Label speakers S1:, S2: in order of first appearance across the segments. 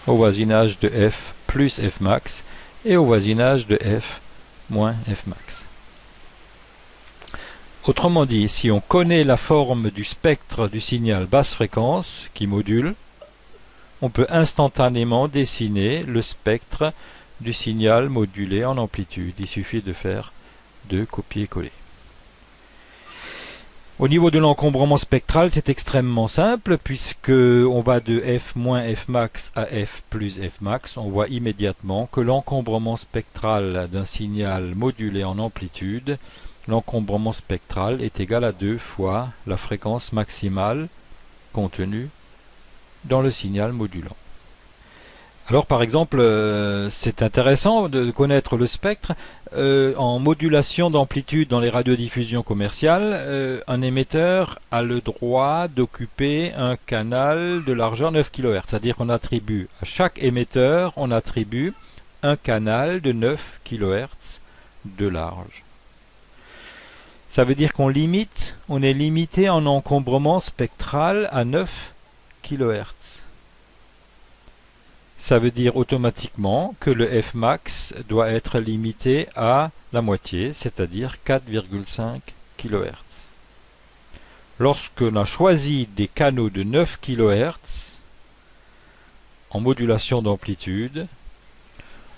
S1: au voisinage de f plus f max et au voisinage de f moins f max. Autrement dit, si on connaît la forme du spectre du signal basse fréquence qui module, on peut instantanément dessiner le spectre du signal modulé en amplitude. Il suffit de faire deux copier-coller. Au niveau de l'encombrement spectral, c'est extrêmement simple puisque on va de f moins f max à f plus f max. On voit immédiatement que l'encombrement spectral d'un signal modulé en amplitude, l'encombrement spectral est égal à 2 fois la fréquence maximale contenue dans le signal modulant. Alors par exemple, c'est intéressant de connaître le spectre. En modulation d'amplitude dans les radiodiffusions commerciales, un émetteur a le droit d'occuper un canal de largeur 9 kHz. C'est-à-dire qu'on attribue à chaque émetteur, on attribue un canal de 9 kHz de large. Ça veut dire qu'on est limité en encombrement spectral à 9 kHz. Ça veut dire automatiquement que le Fmax doit être limité à la moitié, c'est-à-dire 4,5 kHz. Lorsqu'on a choisi des canaux de 9 kHz en modulation d'amplitude,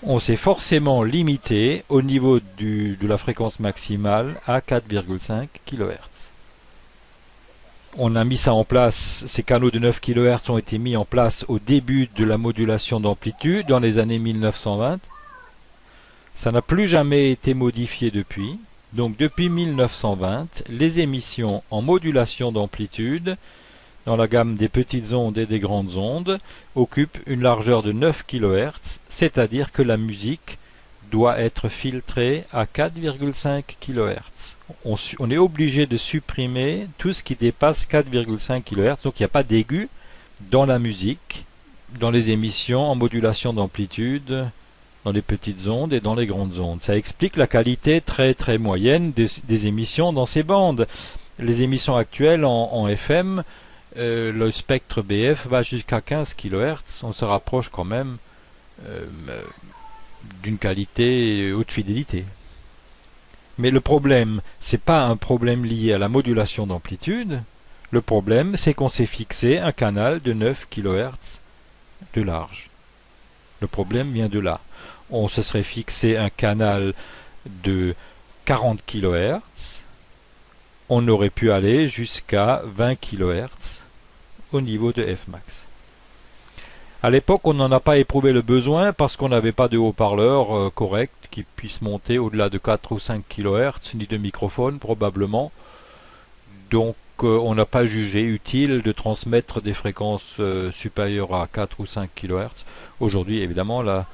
S1: on s'est forcément limité au niveau de la fréquence maximale à 4,5 kHz. On a mis ça en place, ces canaux de 9 kHz ont été mis en place au début de la modulation d'amplitude, dans les années 1920. Ça n'a plus jamais été modifié depuis. Donc depuis 1920, les émissions en modulation d'amplitude, dans la gamme des petites ondes et des grandes ondes, occupent une largeur de 9 kHz, c'est-à-dire que la musique doit être filtrée à 4,5 kHz. On est obligé de supprimer tout ce qui dépasse 4,5 kHz, donc il n'y a pas d'aigu dans la musique, dans les émissions en modulation d'amplitude, dans les petites ondes et dans les grandes ondes. Ça explique la qualité très très moyenne des émissions dans ces bandes. Les émissions actuelles en FM, le spectre BF va jusqu'à 15 kHz, on se rapproche quand même d'une qualité haute fidélité. Mais le problème, c'est pas un problème lié à la modulation d'amplitude. Le problème, c'est qu'on s'est fixé un canal de 9 kHz de large. Le problème vient de là. On se serait fixé un canal de 40 kHz. On aurait pu aller jusqu'à 20 kHz au niveau de Fmax. À l'époque, on n'en a pas éprouvé le besoin parce qu'on n'avait pas de haut-parleur correct qui puisse monter au-delà de 4 ou 5 kHz, ni de microphone probablement. Donc on n'a pas jugé utile de transmettre des fréquences supérieures à 4 ou 5 kHz. Aujourd'hui, évidemment, la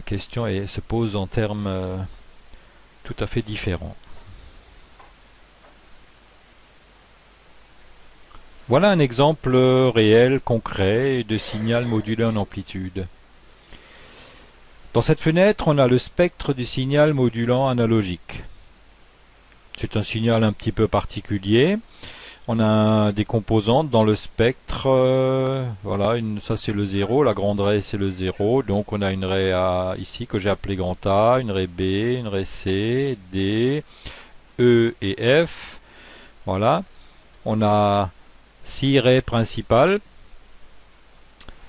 S1: question se pose en termes tout à fait différents. Voilà un exemple réel, concret, de signal modulé en amplitude. Dans cette fenêtre, on a le spectre du signal modulant analogique. C'est un signal un petit peu particulier. On a des composantes dans le spectre. Voilà, ça c'est le 0, la grande raie c'est le 0. Donc on a une raie A ici que j'ai appelée grand A, une raie B, une raie C, D, E et F. Voilà. On a 6 raies principales.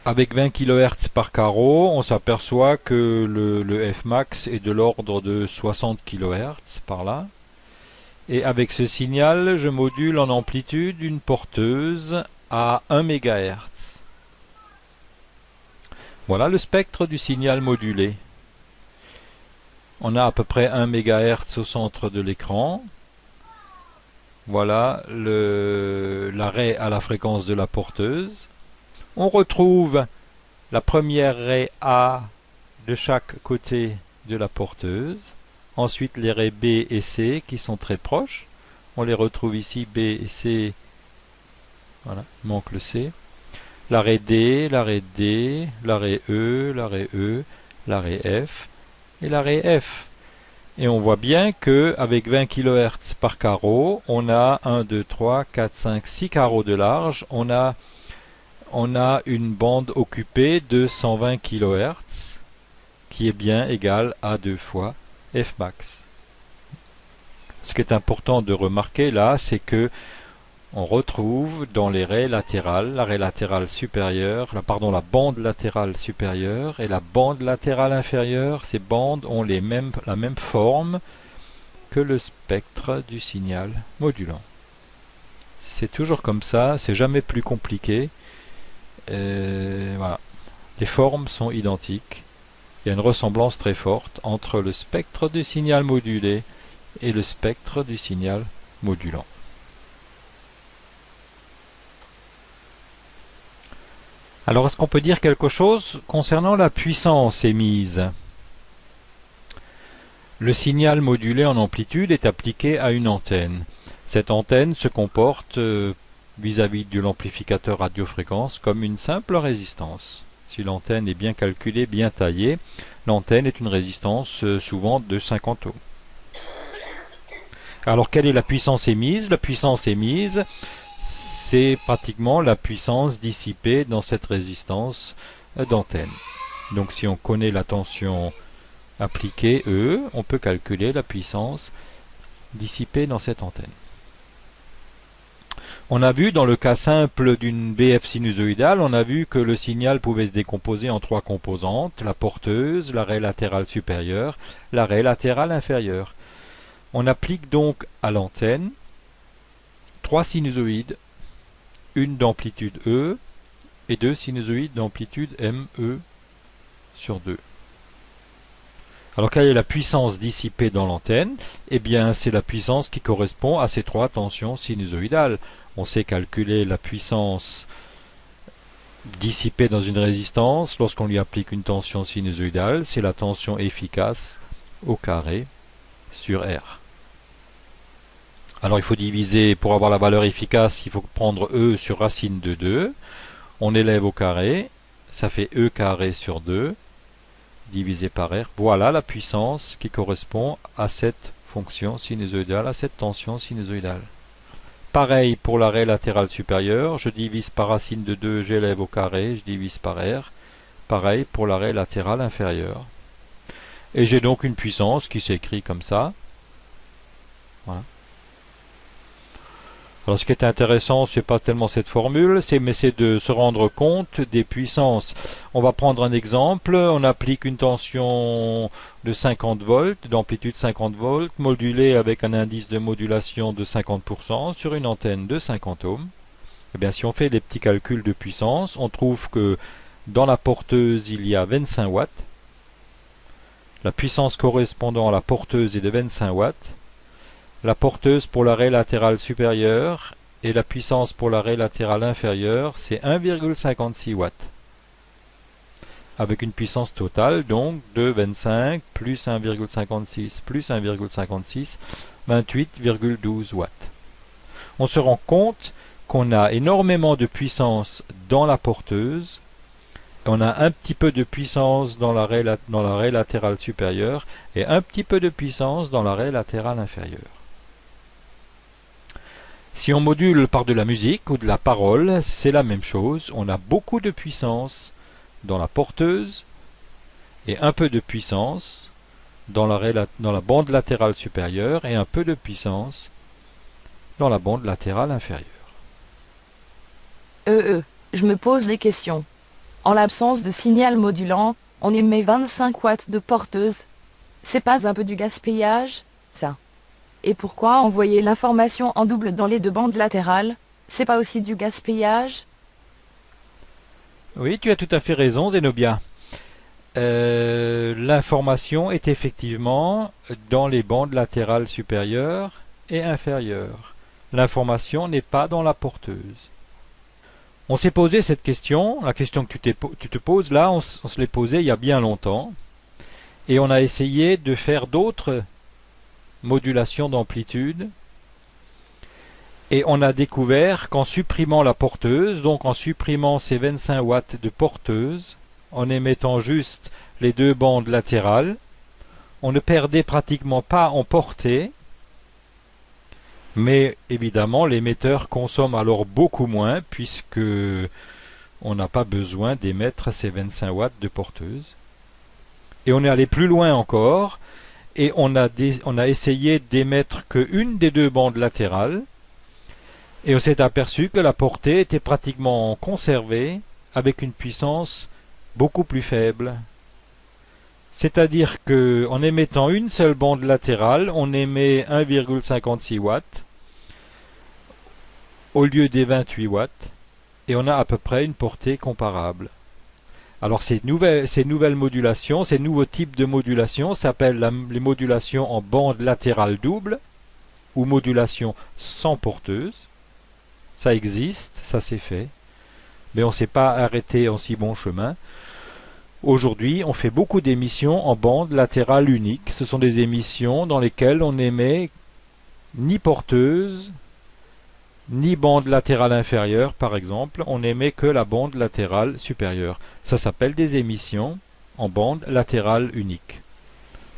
S1: Avec 20 kHz par carreau, on s'aperçoit que le Fmax est de l'ordre de 60 kHz par là. Et avec ce signal, je module en amplitude une porteuse à 1 MHz. Voilà le spectre du signal modulé. On a à peu près 1 MHz au centre de l'écran. Voilà l'arrêt à la fréquence de la porteuse. On retrouve la première raie A de chaque côté de la porteuse. Ensuite les raies B et C qui sont très proches. On les retrouve ici, B et C. Voilà, il manque le C. La raie D, la raie D, la raie E, la raie E, la raie F et la raie F. Et on voit bien qu'avec 20 kHz par carreau, on a 1, 2, 3, 4, 5, 6 carreaux de large. On on a une bande occupée de 120 kHz qui est bien égale à 2 fois Fmax. Ce qui est important de remarquer là, c'est que on retrouve dans les raies latérales, la raie latérale supérieure, la bande latérale supérieure et la bande latérale inférieure. Ces bandes ont la même forme que le spectre du signal modulant. C'est toujours comme ça, c'est jamais plus compliqué. Voilà. Les formes sont identiques. Il y a une ressemblance très forte entre le spectre du signal modulé et le spectre du signal modulant. Alors, est-ce qu'on peut dire quelque chose concernant la puissance émise? Le signal modulé en amplitude est appliqué à une antenne. Cette antenne se comporte vis-à-vis de l'amplificateur radiofréquence comme une simple résistance. Si l'antenne est bien calculée, bien taillée, l'antenne est une résistance souvent de 50 ohms. Alors, quelle est la puissance émise? La puissance émise, c'est pratiquement la puissance dissipée dans cette résistance d'antenne. Donc si on connaît la tension appliquée E, on peut calculer la puissance dissipée dans cette antenne. On a vu dans le cas simple d'une BF sinusoïdale, on a vu que le signal pouvait se décomposer en 3 composantes, la porteuse, la raie latérale supérieure, la raie latérale inférieure. On applique donc à l'antenne 3 sinusoïdes, une d'amplitude E et 2 sinusoïdes d'amplitude ME sur 2. Alors quelle est la puissance dissipée dans l'antenne? Eh bien c'est la puissance qui correspond à ces 3 tensions sinusoïdales. On sait calculer la puissance dissipée dans une résistance lorsqu'on lui applique une tension sinusoïdale, c'est la tension efficace au carré sur R. Alors il faut diviser, pour avoir la valeur efficace, il faut prendre E sur racine de 2. On élève au carré, ça fait E carré sur 2, divisé par R. Voilà la puissance qui correspond à cette fonction sinusoïdale, à cette tension sinusoïdale. Pareil pour la raie latérale supérieure, je divise par racine de 2, j'élève au carré, je divise par R. Pareil pour la raie latérale inférieure. Et j'ai donc une puissance qui s'écrit comme ça. Voilà. Alors ce qui est intéressant, c'est pas tellement cette formule, mais c'est de se rendre compte des puissances. On va prendre un exemple, on applique une tension de 50 volts, d'amplitude 50 volts, modulée avec un indice de modulation de 50% sur une antenne de 50 ohms. Eh bien si on fait des petits calculs de puissance, on trouve que dans la porteuse il y a 25 watts. La puissance correspondant à la porteuse est de 25 watts. La porteuse pour la raie latérale supérieure et la puissance pour la raie latérale inférieure, c'est 1,56 watts. Avec une puissance totale donc de 25 plus 1,56 plus 1,56, 28,12 watts. On se rend compte qu'on a énormément de puissance dans la porteuse, on a un petit peu de puissance dans la raie latérale supérieure et un petit peu de puissance dans la raie latérale inférieure. Si on module par de la musique ou de la parole, c'est la même chose. On a beaucoup de puissance dans la porteuse et un peu de puissance dans la bande latérale supérieure et un peu de puissance dans la bande latérale inférieure.
S2: Je me pose des questions. En l'absence de signal modulant, on émet 25 watts de porteuse. C'est pas un peu du gaspillage, ça? Et pourquoi envoyer l'information en double dans les 2 bandes latérales? C'est pas aussi du gaspillage?
S1: Oui, tu as tout à fait raison, Zenobia. L'information est effectivement dans les bandes latérales supérieures et inférieures. L'information n'est pas dans la porteuse. On s'est posé cette question, la question que tu te poses là, on se l'est posée il y a bien longtemps, et on a essayé de faire d'autres modulation d'amplitude et on a découvert qu'en supprimant la porteuse, donc en supprimant ces 25 watts de porteuse, en émettant juste les 2 bandes latérales, on ne perdait pratiquement pas en portée, mais évidemment l'émetteur consomme alors beaucoup moins puisque on n'a pas besoin d'émettre ces 25 watts de porteuse. Et on est allé plus loin encore, et on a essayé d'émettre qu'une des deux bandes latérales, et on s'est aperçu que la portée était pratiquement conservée avec une puissance beaucoup plus faible. C'est-à-dire qu'en émettant une seule bande latérale, on émet 1,56 watts au lieu des 28 watts, et on a à peu près une portée comparable. Alors ces nouvelles modulations, ces nouveaux types de modulation s'appellent les modulations en bande latérale double, ou modulation sans porteuse. Ça existe, ça s'est fait, mais on ne s'est pas arrêté en si bon chemin. Aujourd'hui, on fait beaucoup d'émissions en bande latérale unique. Ce sont des émissions dans lesquelles on n'émet ni porteuse, ni bande latérale inférieure, par exemple. On n'émet que la bande latérale supérieure. Ça s'appelle des émissions en bande latérale unique.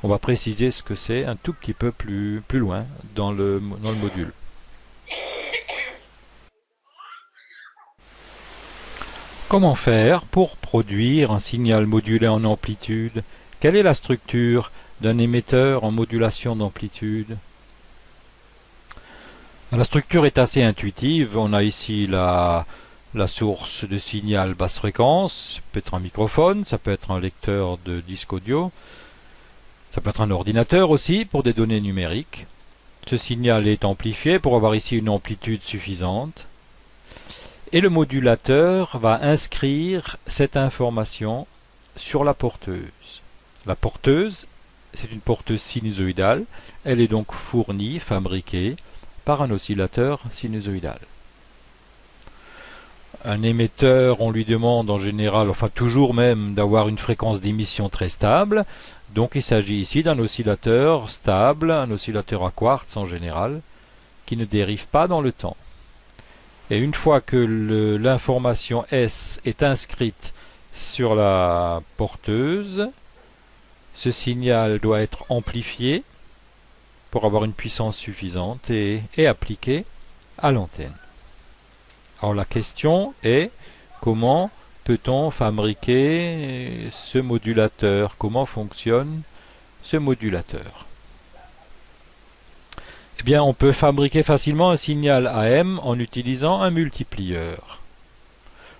S1: On va préciser ce que c'est un tout petit peu plus loin dans le module. Comment faire pour produire un signal modulé en amplitude? Quelle est la structure d'un émetteur en modulation d'amplitude? La structure est assez intuitive. On a ici la source de signal basse fréquence. Ça peut être un microphone, ça peut être un lecteur de disque audio, ça peut être un ordinateur aussi pour des données numériques. Ce signal est amplifié pour avoir ici une amplitude suffisante. Et le modulateur va inscrire cette information sur la porteuse. La porteuse, c'est une porteuse sinusoïdale. Elle est donc fournie, fabriquée, par un oscillateur sinusoïdal. Un émetteur, on lui demande en général, enfin toujours même, d'avoir une fréquence d'émission très stable. Donc il s'agit ici d'un oscillateur stable, un oscillateur à quartz en général, qui ne dérive pas dans le temps. Et une fois que l'information S est inscrite sur la porteuse, ce signal doit être amplifié pour avoir une puissance suffisante et appliqué à l'antenne. Alors la question est, comment peut-on fabriquer ce modulateur? Comment fonctionne ce modulateur? Eh bien, on peut fabriquer facilement un signal AM en utilisant un multiplieur.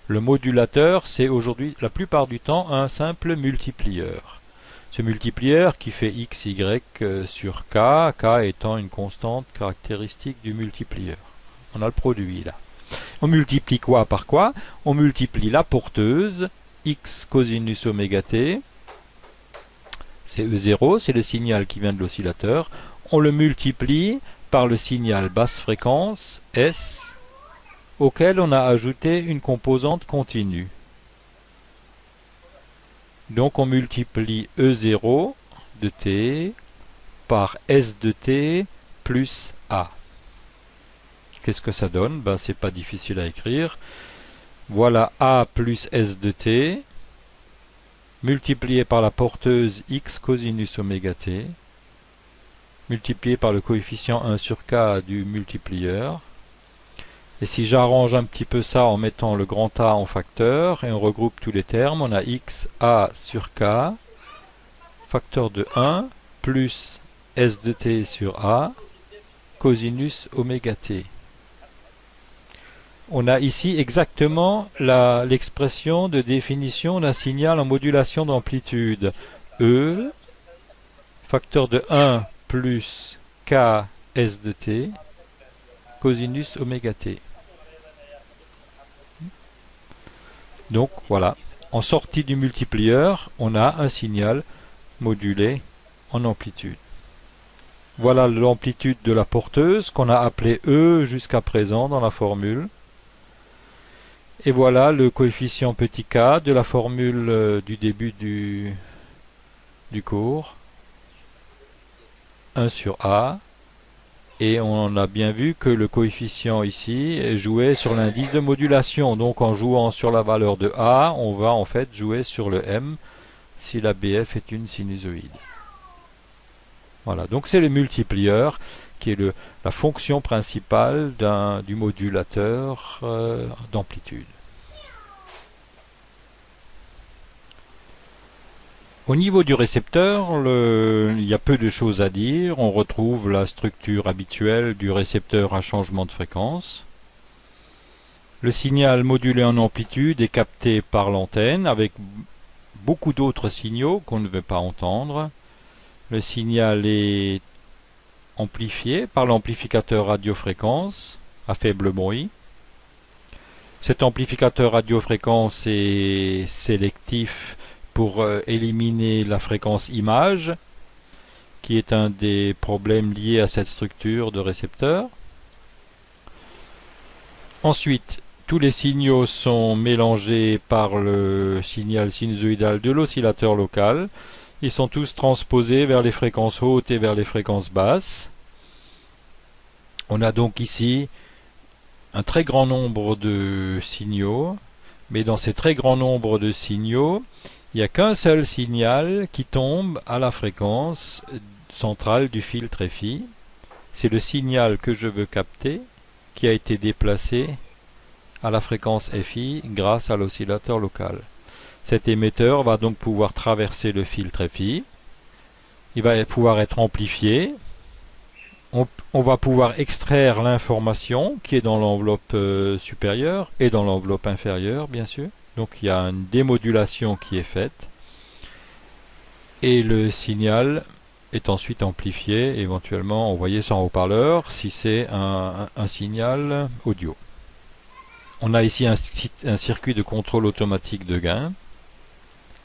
S1: Le modulateur, c'est aujourd'hui, la plupart du temps, un simple multiplieur. Ce multiplieur qui fait x, y sur k, k étant une constante caractéristique du multiplieur. On a le produit là. On multiplie quoi par quoi? On multiplie la porteuse, x cosinus oméga t, c'est E0, c'est le signal qui vient de l'oscillateur. On le multiplie par le signal basse fréquence, S, auquel on a ajouté une composante continue. Donc on multiplie E0 de t par S de t plus A. Qu'est-ce que ça donne? Ben, c'est pas difficile à écrire. Voilà A plus S de t, multiplié par la porteuse x cosinus oméga t, multiplié par le coefficient 1 sur k du multiplieur. Et si j'arrange un petit peu ça en mettant le grand A en facteur, et on regroupe tous les termes, on a x a sur k, facteur de 1, plus s de t sur a, cosinus oméga t. On a ici exactement l'expression de définition d'un signal en modulation d'amplitude. E, facteur de 1 plus k s de t, cosinus oméga t. Donc voilà, en sortie du multiplieur, on a un signal modulé en amplitude. Voilà l'amplitude de la porteuse qu'on a appelée E jusqu'à présent dans la formule. Et voilà le coefficient petit k de la formule du début du cours. 1 sur A. Et on a bien vu que le coefficient ici jouait sur l'indice de modulation. Donc en jouant sur la valeur de A, on va en fait jouer sur le M si la BF est une sinusoïde. Voilà, donc c'est le multiplieur qui est la fonction principale du modulateur d'amplitude. Au niveau du récepteur, il y a peu de choses à dire. On retrouve la structure habituelle du récepteur à changement de fréquence. Le signal modulé en amplitude est capté par l'antenne avec beaucoup d'autres signaux qu'on ne veut pas entendre. Le signal est amplifié par l'amplificateur radiofréquence à faible bruit. Cet amplificateur radiofréquence est sélectif pour éliminer la fréquence image, qui est un des problèmes liés à cette structure de récepteur. Ensuite, tous les signaux sont mélangés par le signal sinusoïdal de l'oscillateur local. Ils sont tous transposés vers les fréquences hautes et vers les fréquences basses. On a donc ici un très grand nombre de signaux, mais dans ces très grands nombres de signaux, il n'y a qu'un seul signal qui tombe à la fréquence centrale du filtre FI. C'est le signal que je veux capter qui a été déplacé à la fréquence FI grâce à l'oscillateur local. Cet émetteur va donc pouvoir traverser le filtre FI. Il va pouvoir être amplifié. On va pouvoir extraire l'information qui est dans l'enveloppe supérieure et dans l'enveloppe inférieure, bien sûr. Donc il y a une démodulation qui est faite. Et le signal est ensuite amplifié, éventuellement envoyé sur un haut-parleur si c'est un signal audio. On a ici un circuit de contrôle automatique de gain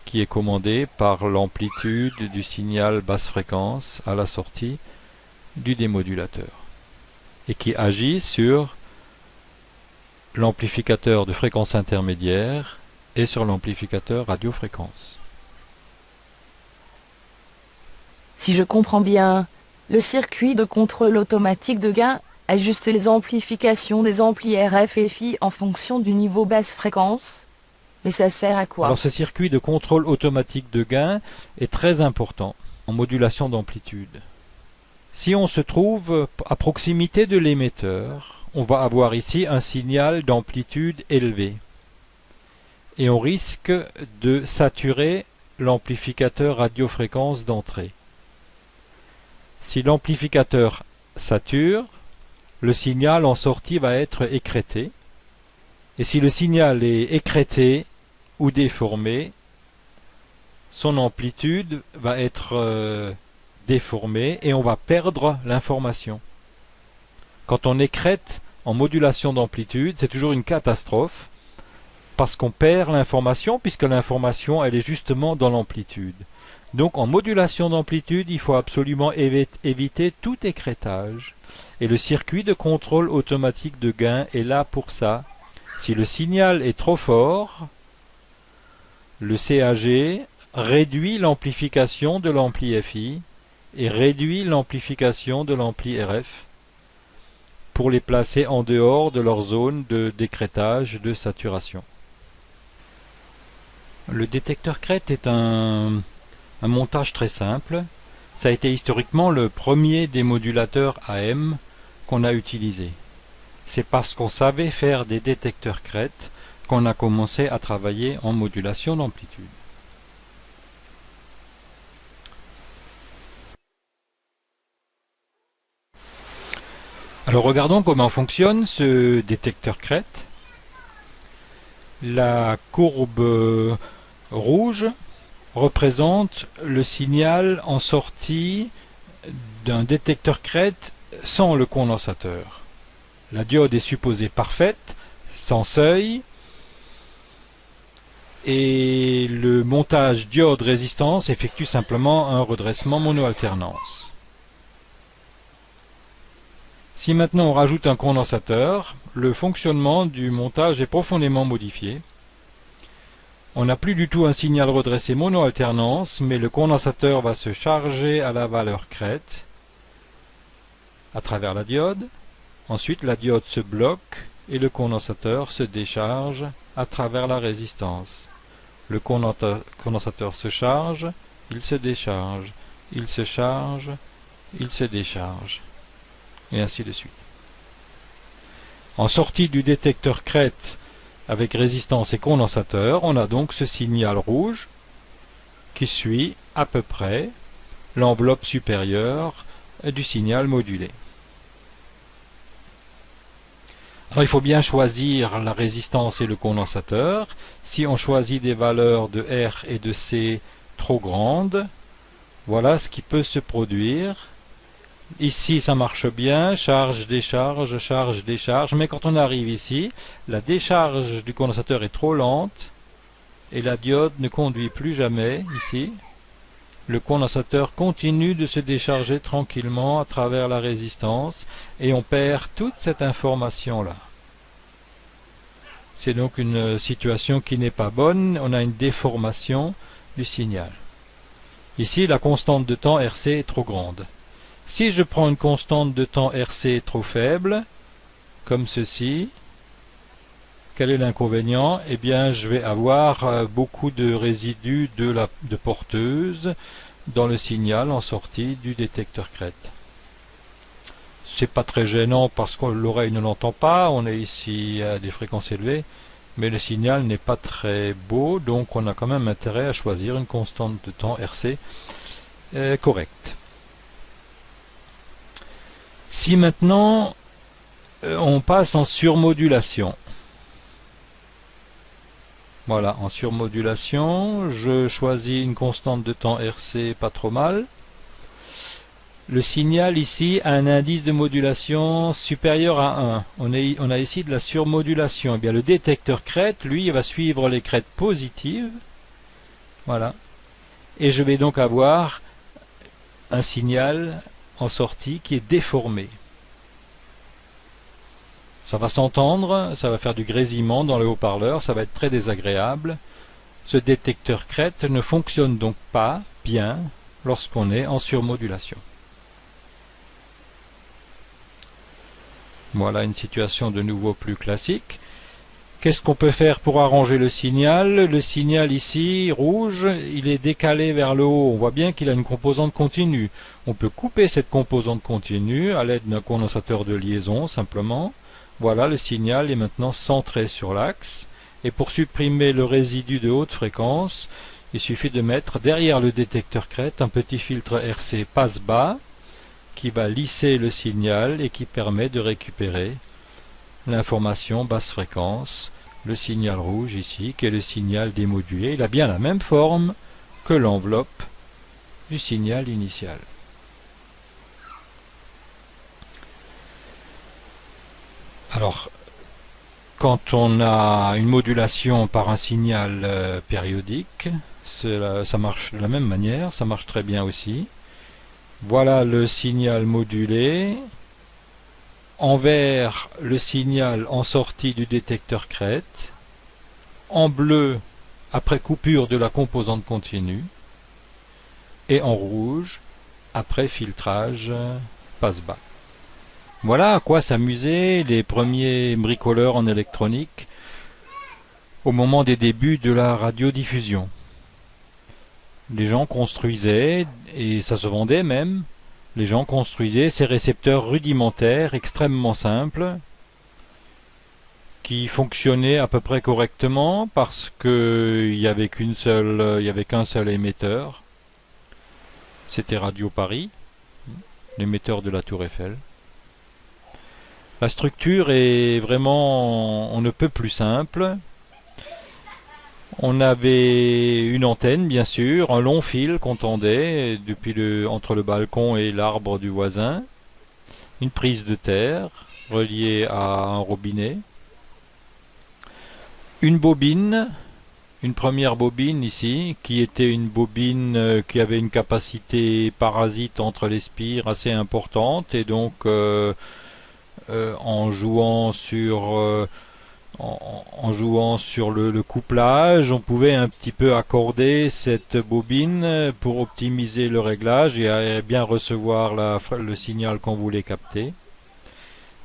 S1: qui est commandé par l'amplitude du signal basse fréquence à la sortie du démodulateur et qui agit sur l'amplificateur de fréquence intermédiaire et sur l'amplificateur radiofréquence.
S2: Si je comprends bien, le circuit de contrôle automatique de gain ajuste les amplifications des amplis RF et FI en fonction du niveau basse fréquence. Mais ça sert à quoi?
S1: Alors ce circuit de contrôle automatique de gain est très important en modulation d'amplitude. Si on se trouve à proximité de l'émetteur, on va avoir ici un signal d'amplitude élevée. Et on risque de saturer l'amplificateur radiofréquence d'entrée. Si l'amplificateur sature, le signal en sortie va être écrété. Et si le signal est écrété ou déformé, son amplitude va être déformée et on va perdre l'information. Quand on écrète en modulation d'amplitude, c'est toujours une catastrophe parce qu'on perd l'information puisque l'information elle est justement dans l'amplitude. Donc en modulation d'amplitude, il faut absolument éviter tout écrêtage. Et le circuit de contrôle automatique de gain est là pour ça. Si le signal est trop fort, le CAG réduit l'amplification de l'ampli FI et réduit l'amplification de l'ampli RF pour les placer en dehors de leur zone de d'écrêtage de saturation. Le détecteur crête est un montage très simple. Ça a été historiquement le premier démodulateur AM qu'on a utilisé. C'est parce qu'on savait faire des détecteurs crête qu'on a commencé à travailler en modulation d'amplitude. Alors regardons comment fonctionne ce détecteur crête. La courbe rouge représente le signal en sortie d'un détecteur crête sans le condensateur. La diode est supposée parfaite, sans seuil, et le montage diode-résistance effectue simplement un redressement mono-alternance. Si maintenant on rajoute un condensateur, le fonctionnement du montage est profondément modifié. On n'a plus du tout un signal redressé mono-alternance, mais le condensateur va se charger à la valeur crête à travers la diode. Ensuite, la diode se bloque et le condensateur se décharge à travers la résistance. Le condensateur se charge, il se décharge, il se charge, il se décharge, et ainsi de suite. En sortie du détecteur crête avec résistance et condensateur, on a donc ce signal rouge qui suit à peu près l'enveloppe supérieure du signal modulé. Alors il faut bien choisir la résistance et le condensateur. Si on choisit des valeurs de R et de C trop grandes, voilà ce qui peut se produire. Ici ça marche bien, charge, décharge, mais quand on arrive ici, la décharge du condensateur est trop lente et la diode ne conduit plus jamais ici. Le condensateur continue de se décharger tranquillement à travers la résistance et on perd toute cette information-là. C'est donc une situation qui n'est pas bonne, on a une déformation du signal. Ici, la constante de temps RC est trop grande. Si je prends une constante de temps RC trop faible, comme ceci, quel est l'inconvénient? Eh bien, je vais avoir beaucoup de résidus de porteuse dans le signal en sortie du détecteur crête. C'est pas très gênant parce que l'oreille ne l'entend pas, on est ici à des fréquences élevées, mais le signal n'est pas très beau, donc on a quand même intérêt à choisir une constante de temps RC correcte. Si maintenant on passe en surmodulation, voilà, en surmodulation, je choisis une constante de temps RC pas trop mal. Le signal ici a un indice de modulation supérieur à 1. On a ici de la surmodulation. Eh bien, le détecteur crête, lui, il va suivre les crêtes positives. Voilà. Et je vais donc avoir un signal en sortie qui est déformé. Ça va s'entendre, ça va faire du grésillement dans le haut-parleur, ça va être très désagréable. Ce détecteur crête ne fonctionne donc pas bien lorsqu'on est en surmodulation. Voilà une situation de nouveau plus classique. Qu'est-ce qu'on peut faire pour arranger le signal? Le signal ici, rouge, il est décalé vers le haut. On voit bien qu'il a une composante continue. On peut couper cette composante continue à l'aide d'un condensateur de liaison, simplement. Voilà, le signal est maintenant centré sur l'axe. Et pour supprimer le résidu de haute fréquence, il suffit de mettre derrière le détecteur crête un petit filtre RC passe-bas qui va lisser le signal et qui permet de récupérer l'information basse fréquence, le signal rouge ici, qui est le signal démodulé. Il a bien la même forme que l'enveloppe du signal initial. Alors, quand on a une modulation par un signal périodique, ça marche de la même manière, ça marche très bien aussi. Voilà le signal modulé. En vert, le signal en sortie du détecteur crête. En bleu, après coupure de la composante continue. Et en rouge, après filtrage passe-bas. Voilà à quoi s'amusaient les premiers bricoleurs en électronique au moment des débuts de la radiodiffusion. Les gens construisaient, et ça se vendait même, les gens construisaient ces récepteurs rudimentaires extrêmement simples qui fonctionnaient à peu près correctement parce qu'il n'y avait qu'un seul émetteur. C'était Radio Paris, l'émetteur de la Tour Eiffel. La structure est vraiment on ne peut plus simple. On avait une antenne, bien sûr, un long fil qu'on tendait entre le balcon et l'arbre du voisin, une prise de terre reliée à un robinet, une bobine, une première bobine ici, qui était une bobine qui avait une capacité parasite entre les spires assez importante, et donc en jouant sur le couplage, on pouvait un petit peu accorder cette bobine pour optimiser le réglage et bien recevoir le signal qu'on voulait capter.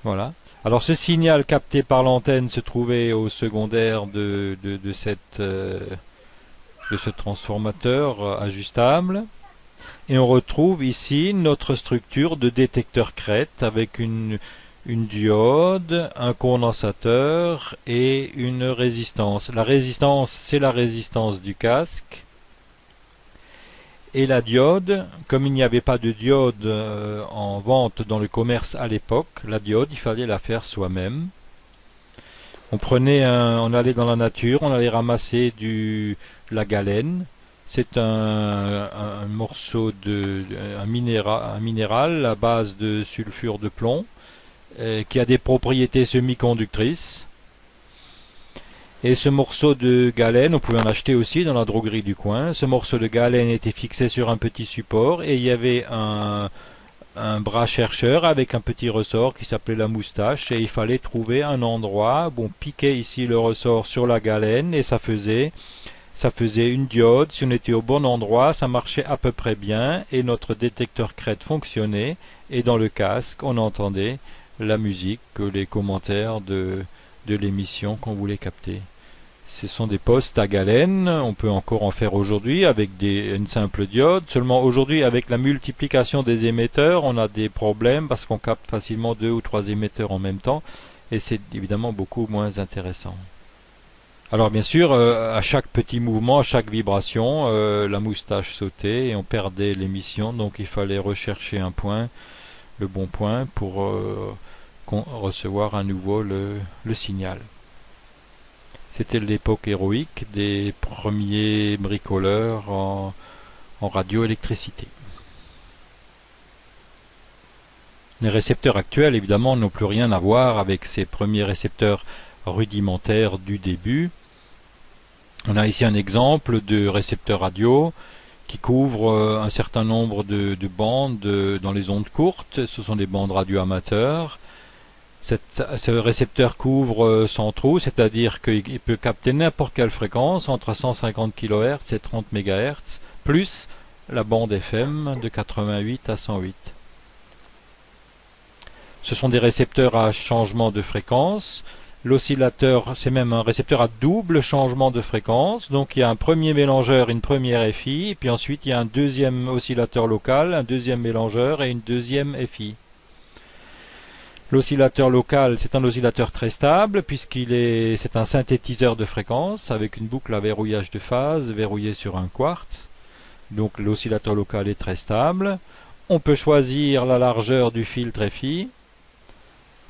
S1: Voilà. Alors ce signal capté par l'antenne se trouvait au secondaire de ce transformateur ajustable. Et on retrouve ici notre structure de détecteur crête avec une diode, un condensateur et une résistance. La résistance, c'est la résistance du casque. Et la diode, comme il n'y avait pas de diode en vente dans le commerce à l'époque, la diode, il fallait la faire soi-même. On allait dans la nature, on allait ramasser la galène. C'est un morceau un minéral à base de sulfure de plomb qui a des propriétés semi-conductrices. Et ce morceau de galène, on pouvait en acheter aussi dans la droguerie du coin. Ce morceau de galène était fixé sur un petit support et il y avait un bras chercheur avec un petit ressort qui s'appelait la moustache, et il fallait trouver un endroit où on piquait ici le ressort sur la galène et ça faisait une diode. Si on était au bon endroit, ça marchait à peu près bien et notre détecteur crête fonctionnait, et dans le casque on entendait la musique, les commentaires de l'émission qu'on voulait capter. Ce sont des postes à galène, on peut encore en faire aujourd'hui avec une simple diode. Seulement aujourd'hui, avec la multiplication des émetteurs, on a des problèmes parce qu'on capte facilement 2 ou 3 émetteurs en même temps, et c'est évidemment beaucoup moins intéressant. Alors bien sûr, à chaque petit mouvement, à chaque vibration, la moustache sautait et on perdait l'émission, donc il fallait rechercher un point, le bon point, pour recevoir à nouveau le signal. C'était l'époque héroïque des premiers bricoleurs en radioélectricité. Les récepteurs actuels, évidemment, n'ont plus rien à voir avec ces premiers récepteurs rudimentaires du début. On a ici un exemple de récepteur radio qui couvre un certain nombre de bandes dans les ondes courtes. Ce sont des bandes radio amateurs. Ce récepteur couvre sans trou, c'est-à-dire qu'il peut capter n'importe quelle fréquence entre 150 kHz et 30 MHz, plus la bande FM de 88 à 108. Ce sont des récepteurs à changement de fréquence. L'oscillateur, c'est même un récepteur à double changement de fréquence. Donc il y a un premier mélangeur, une première FI, et puis ensuite il y a un deuxième oscillateur local, un deuxième mélangeur et une deuxième FI. L'oscillateur local, c'est un oscillateur très stable c'est un synthétiseur de fréquence avec une boucle à verrouillage de phase verrouillée sur un quartz. Donc l'oscillateur local est très stable. On peut choisir la largeur du filtre FI,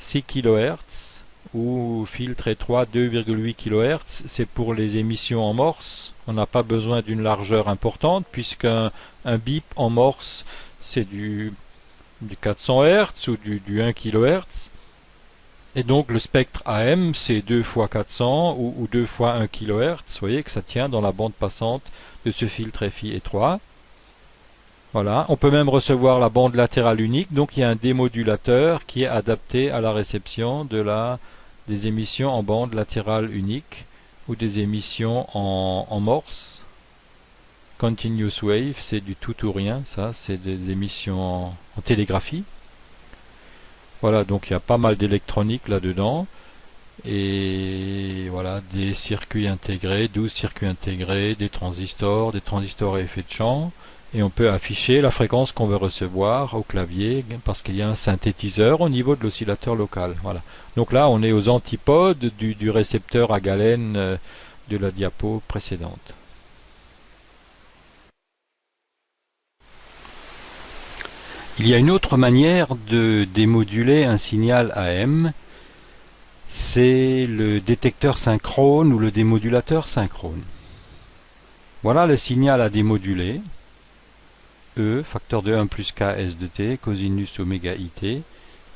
S1: 6 kHz, ou filtre étroit 2,8 kHz. C'est pour les émissions en morse. On n'a pas besoin d'une largeur importante puisqu'un bip en morse, c'est du 400 Hz ou du 1 kHz, et donc le spectre AM c'est 2 fois 400 ou 2 fois 1 kHz. Vous voyez que ça tient dans la bande passante de ce filtre FI étroit. Voilà, on peut même recevoir la bande latérale unique, donc il y a un démodulateur qui est adapté à la réception des émissions en bande latérale unique ou des émissions en morse. Continuous Wave, c'est du tout ou rien, ça, c'est des émissions en télégraphie. Voilà, donc il y a pas mal d'électronique là-dedans. Et voilà, des circuits intégrés, 12 circuits intégrés, des transistors à effet de champ. Et on peut afficher la fréquence qu'on veut recevoir au clavier parce qu'il y a un synthétiseur au niveau de l'oscillateur local. Voilà. Donc là, on est aux antipodes du récepteur à galène de la diapo précédente. Il y a une autre manière de démoduler un signal AM, c'est le détecteur synchrone ou le démodulateur synchrone. Voilà le signal à démoduler, E, facteur de 1 plus K S de T, cosinus oméga IT.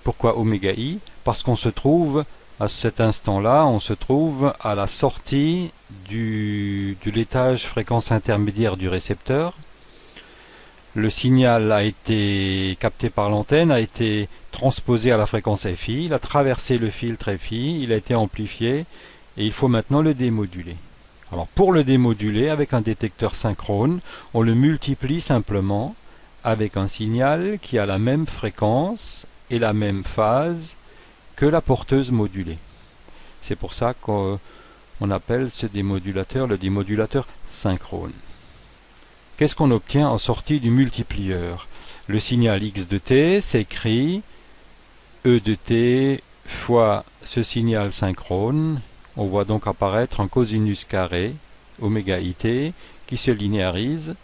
S1: Pourquoi oméga I? Parce qu'on se trouve, à cet instant-là, on se trouve à la sortie de l'étage fréquence intermédiaire du récepteur. Le signal a été capté par l'antenne, a été transposé à la fréquence FI, il a traversé le filtre FI, il a été amplifié et il faut maintenant le démoduler. Alors pour le démoduler avec un détecteur synchrone, on le multiplie simplement avec un signal qui a la même fréquence et la même phase que la porteuse modulée. C'est pour ça qu'on appelle ce démodulateur le démodulateur synchrone. Qu'est-ce qu'on obtient en sortie du multiplieur? Le signal X de T s'écrit E de T fois ce signal synchrone. On voit donc apparaître un cosinus carré, oméga IT, qui se linéarise